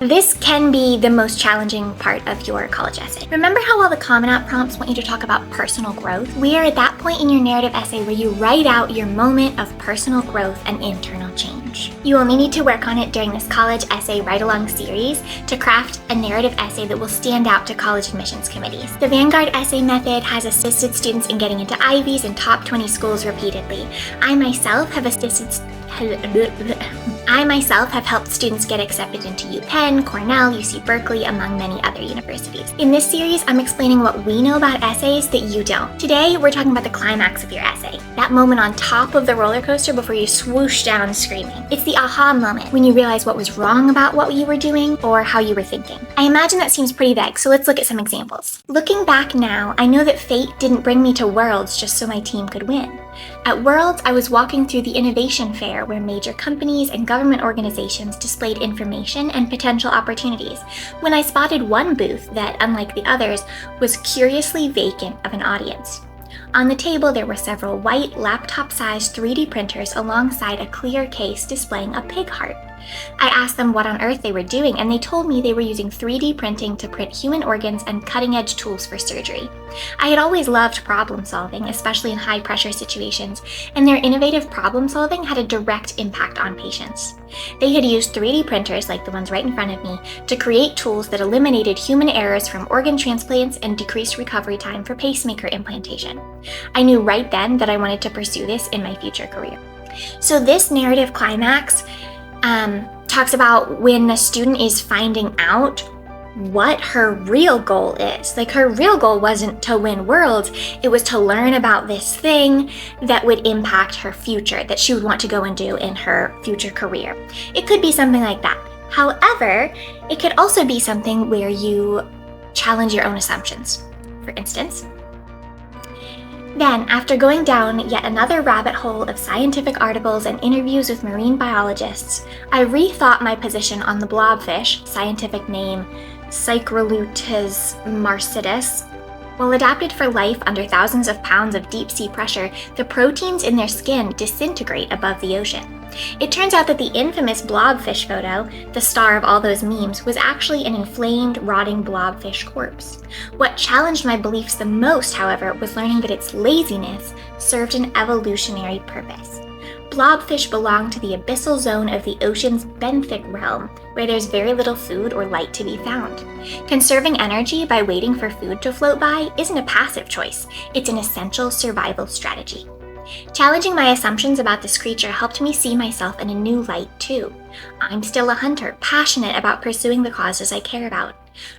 This can be the most challenging part of your college essay. Remember how all the Common App prompts want you to talk about personal growth? We are at that point in your narrative essay where you write out your moment of personal growth and internal change. You only need to work on it during this college essay ride-along series to craft a narrative essay that will stand out to college admissions committees. The Vanguard essay method has assisted students in getting into Ivies and top 20 schools repeatedly. I myself have helped students get accepted into UPenn, Cornell, UC Berkeley, among many other universities. In this series, I'm explaining what we know about essays that you don't. Today, we're talking about the climax of your essay, that moment on top of the roller coaster before you swoosh down screaming. It's the aha moment when you realize what was wrong about what you were doing or how you were thinking. I imagine that seems pretty vague, so let's look at some examples. Looking back now, I know that fate didn't bring me to Worlds just so my team could win. At Worlds, I was walking through the innovation fair where major companies and government organizations displayed information and potential opportunities, when I spotted one booth that, unlike the others, was curiously vacant of an audience. On the table, there were several white, laptop-sized 3D printers alongside a clear case displaying a pig heart. I asked them what on earth they were doing, and they told me they were using 3D printing to print human organs and cutting-edge tools for surgery. I had always loved problem solving, especially in high-pressure situations, and their innovative problem solving had a direct impact on patients. They had used 3D printers, like the ones right in front of me, to create tools that eliminated human errors from organ transplants and decreased recovery time for pacemaker implantation. I knew right then that I wanted to pursue this in my future career. So this narrative climax talks about when the student is finding out what her real goal is. Like, her real goal wasn't to win Worlds, it was to learn about this thing that would impact her future, that she would want to go and do in her future career. It could be something like that. However, it could also be something where you challenge your own assumptions. For instance, then, after going down yet another rabbit hole of scientific articles and interviews with marine biologists, I rethought my position on the blobfish, scientific name Psychroleutes marcitus. While adapted for life under thousands of pounds of deep-sea pressure, the proteins in their skin disintegrate above the ocean. It turns out that the infamous blobfish photo, the star of all those memes, was actually an inflamed, rotting blobfish corpse. What challenged my beliefs the most, however, was learning that its laziness served an evolutionary purpose. Blobfish belong to the abyssal zone of the ocean's benthic realm, where there's very little food or light to be found. Conserving energy by waiting for food to float by isn't a passive choice, it's an essential survival strategy. Challenging my assumptions about this creature helped me see myself in a new light, too. I'm still a hunter, passionate about pursuing the causes I care about.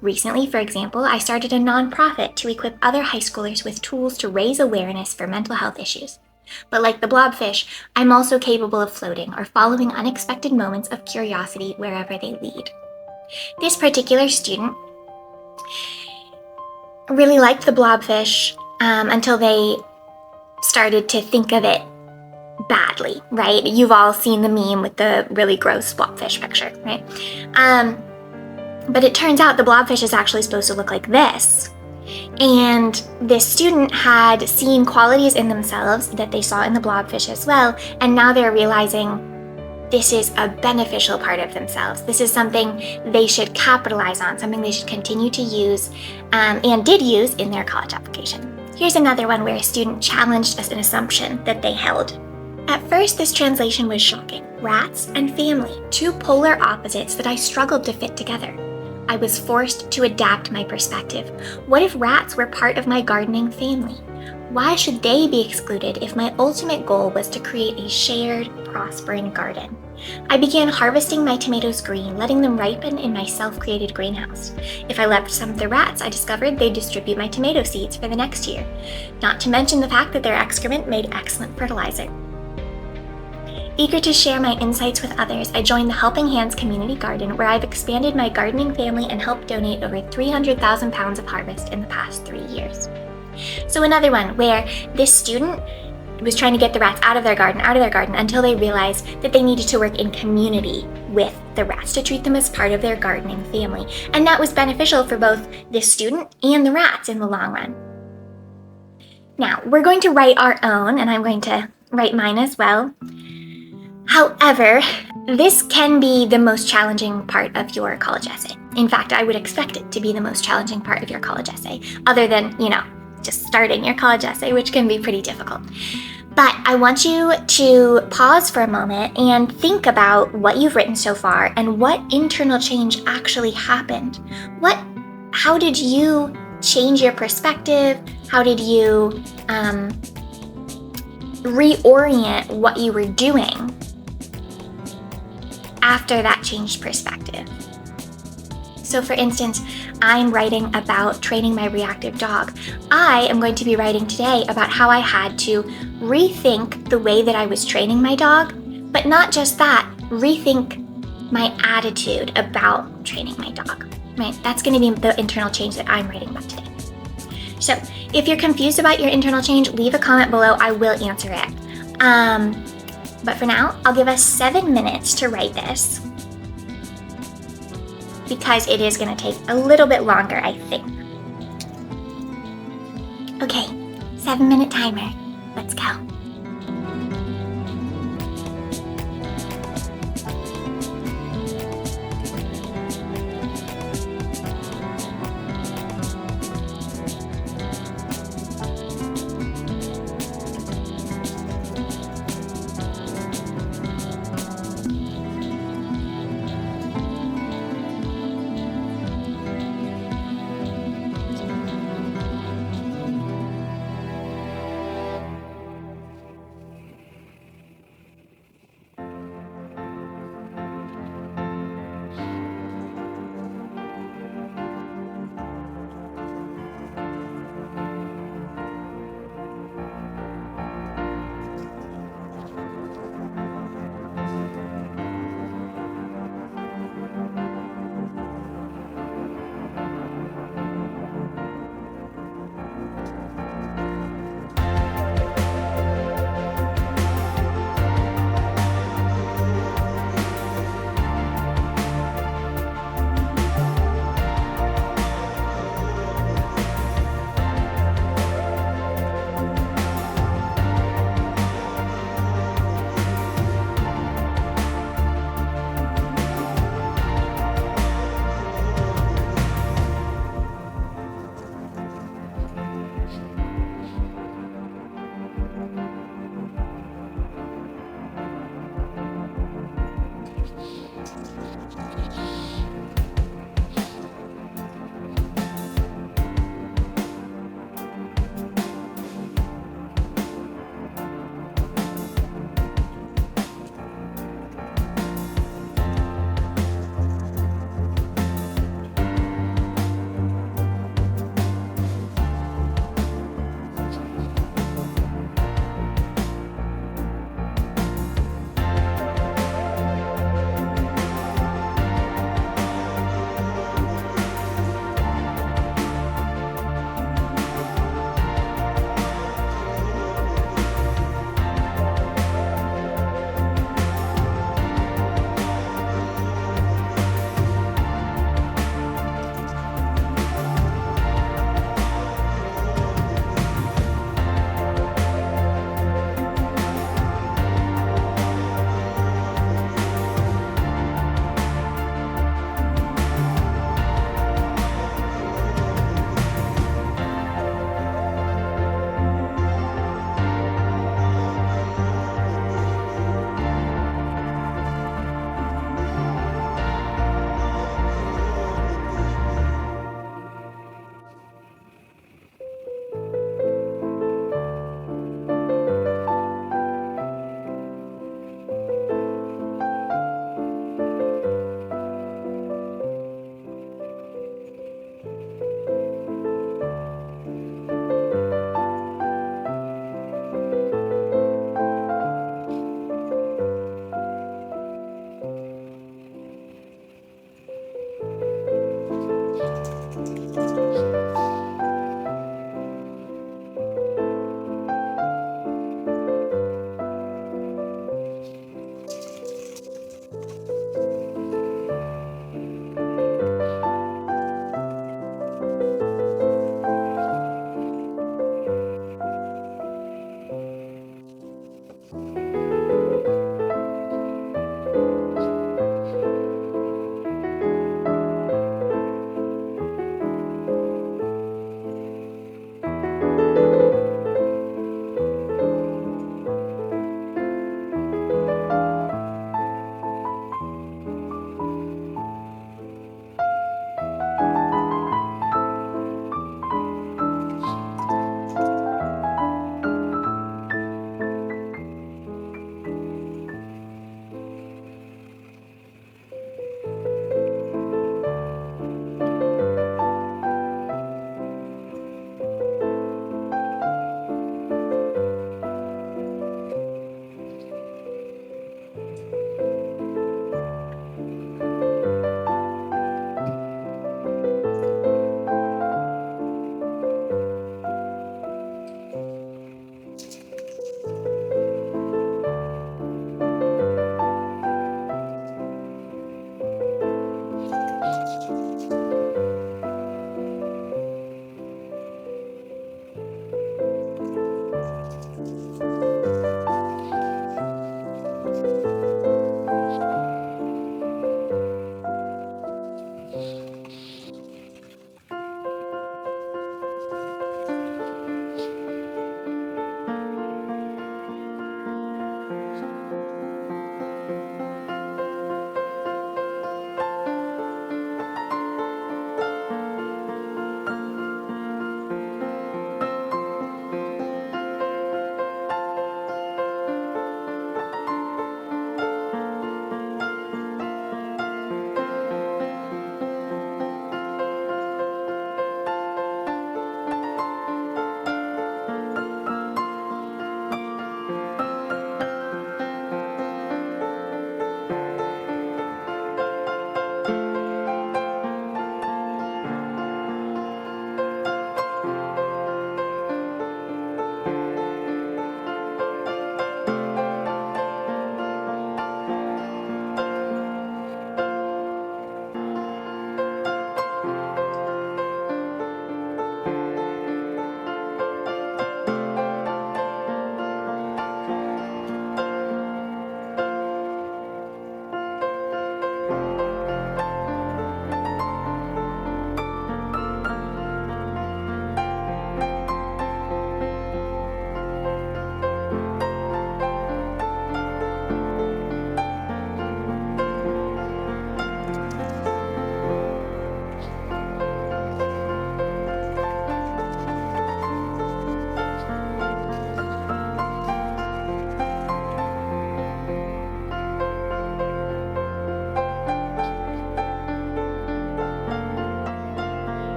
Recently, for example, I started a nonprofit to equip other high schoolers with tools to raise awareness for mental health issues. But like the blobfish, I'm also capable of floating or following unexpected moments of curiosity wherever they lead. This particular student really liked the blobfish until they started to think of it badly, right? You've all seen the meme with the really gross blobfish picture, right? But it turns out the blobfish is actually supposed to look like this. And this student had seen qualities in themselves that they saw in the blobfish as well, and now they're realizing this is a beneficial part of themselves. This is something they should capitalize on, something they should continue to use, and did use in their college application. Here's another one where a student challenged an assumption that they held. At first, this translation was shocking. Rats and family, two polar opposites that I struggled to fit together. I was forced to adapt my perspective. What if rats were part of my gardening family? Why should they be excluded if my ultimate goal was to create a shared, prospering garden? I began harvesting my tomatoes green, letting them ripen in my self-created greenhouse. If I left some of the rats, I discovered they'd distribute my tomato seeds for the next year, not to mention the fact that their excrement made excellent fertilizer. Eager to share my insights with others, I joined the Helping Hands Community Garden, where I've expanded my gardening family and helped donate over 300,000 pounds of harvest in the past 3 years. So another one where this student was trying to get the rats out of their garden, until they realized that they needed to work in community with the rats, to treat them as part of their gardening family. And that was beneficial for both this student and the rats in the long run. Now, we're going to write our own, and I'm going to write mine as well. However, this can be the most challenging part of your college essay. In fact, I would expect it to be the most challenging part of your college essay, other than, just starting your college essay, which can be pretty difficult. But I want you to pause for a moment and think about what you've written so far and what internal change actually happened. How did you change your perspective? How did you reorient what you were doing after that changed perspective? So for instance, I'm writing about training my reactive dog. I am going to be writing today about how I had to rethink the way that I was training my dog, but not just that, rethink my attitude about training my dog, right? That's going to be the internal change that I'm writing about today. So if you're confused about your internal change, leave a comment below. I will answer it. But for now, I'll give us 7 minutes to write this, because it is going to take a little bit longer, I think. Okay, 7-minute timer. Let's go.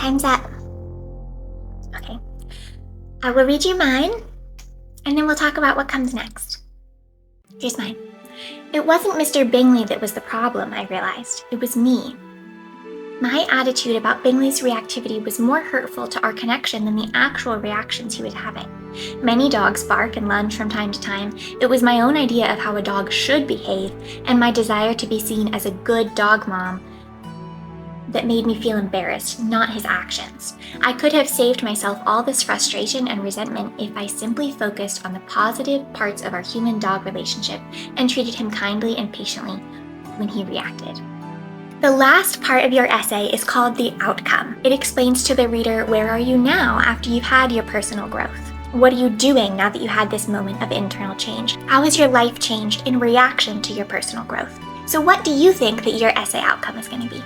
time's up. Okay. I will read you mine, and then we'll talk about what comes next. Here's mine. It wasn't Mr. Bingley that was the problem, I realized. It was me. My attitude about Bingley's reactivity was more hurtful to our connection than the actual reactions he was having. Many dogs bark and lunge from time to time. It was my own idea of how a dog should behave, and my desire to be seen as a good dog mom that made me feel embarrassed, not his actions. I could have saved myself all this frustration and resentment if I simply focused on the positive parts of our human-dog relationship and treated him kindly and patiently when he reacted. The last part of your essay is called The Outcome. It explains to the reader, where are you now after you've had your personal growth? What are you doing now that you had this moment of internal change? How has your life changed in reaction to your personal growth? So what do you think that your essay outcome is going to be?